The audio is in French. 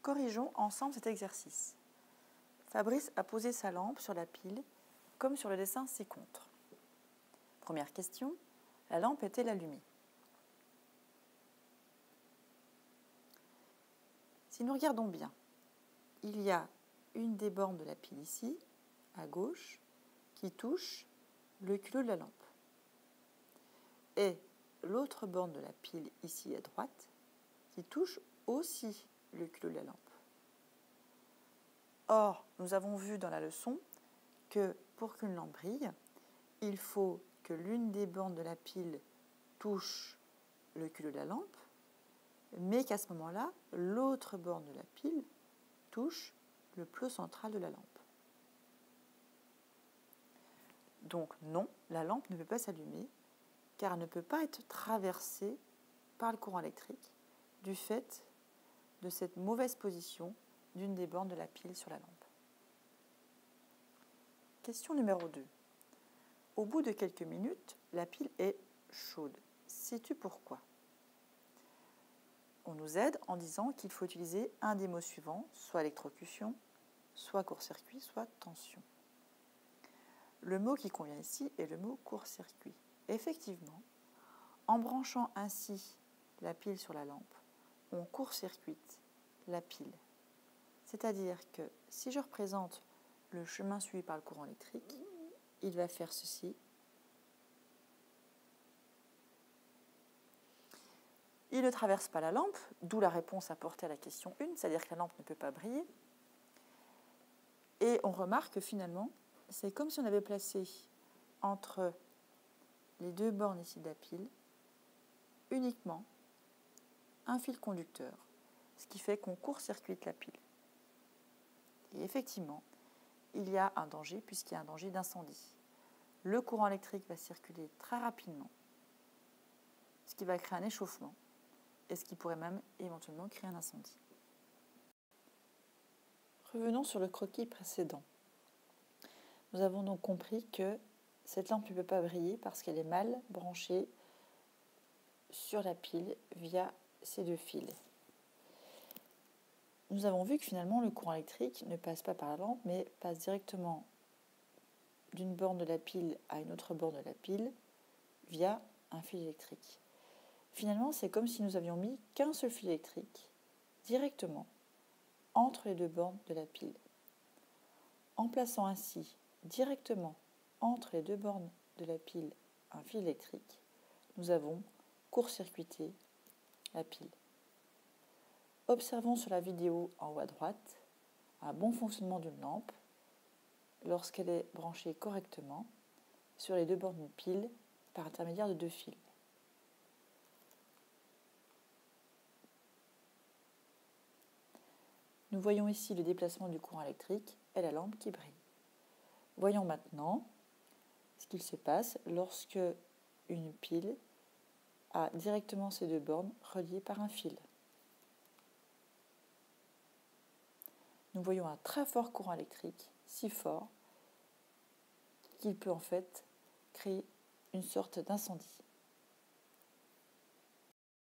Corrigeons ensemble cet exercice. Fabrice a posé sa lampe sur la pile, comme sur le dessin ci-contre. Première question, la lampe est-elle allumée? Si nous regardons bien, il y a une des bornes de la pile ici, à gauche, qui touche le culot de la lampe. Et l'autre borne de la pile ici à droite, qui touche aussi le culot de la lampe. Or, nous avons vu dans la leçon que pour qu'une lampe brille, il faut que l'une des bornes de la pile touche le culot de la lampe, mais qu'à ce moment-là, l'autre borne de la pile touche le plot central de la lampe. Donc non, la lampe ne peut pas s'allumer, car elle ne peut pas être traversée par le courant électrique du fait de cette mauvaise position d'une des bornes de la pile sur la lampe. Question numéro 2. Au bout de quelques minutes, la pile est chaude. Sais-tu pourquoi? On nous aide en disant qu'il faut utiliser un des mots suivants, soit électrocution, soit court-circuit, soit tension. Le mot qui convient ici est le mot court-circuit. Effectivement, en branchant ainsi la pile sur la lampe, on court-circuite la pile. C'est-à-dire que si je représente le chemin suivi par le courant électrique, il va faire ceci. Il ne traverse pas la lampe, d'où la réponse apportée à la question 1, c'est-à-dire que la lampe ne peut pas briller. Et on remarque que finalement, c'est comme si on avait placé entre les deux bornes ici de la pile uniquement un fil conducteur, ce qui fait qu'on court-circuite la pile. Et effectivement, il y a un danger puisqu'il y a un danger d'incendie. Le courant électrique va circuler très rapidement, ce qui va créer un échauffement et ce qui pourrait même éventuellement créer un incendie. Revenons sur le croquis précédent. Nous avons donc compris que cette lampe ne peut pas briller parce qu'elle est mal branchée sur la pile via ces deux fils. Nous avons vu que finalement le courant électrique ne passe pas par la lampe mais passe directement d'une borne de la pile à une autre borne de la pile via un fil électrique. Finalement, c'est comme si nous avions mis qu'un seul fil électrique directement entre les deux bornes de la pile. En plaçant ainsi directement entre les deux bornes de la pile un fil électrique, nous avons court-circuité la pile. Observons sur la vidéo en haut à droite un bon fonctionnement d'une lampe lorsqu'elle est branchée correctement sur les deux bornes d'une pile par intermédiaire de deux fils. Nous voyons ici le déplacement du courant électrique et la lampe qui brille. Voyons maintenant ce qu'il se passe lorsque une pile a directement ces deux bornes reliées par un fil. Nous voyons un très fort courant électrique, si fort qu'il peut en fait créer une sorte d'incendie.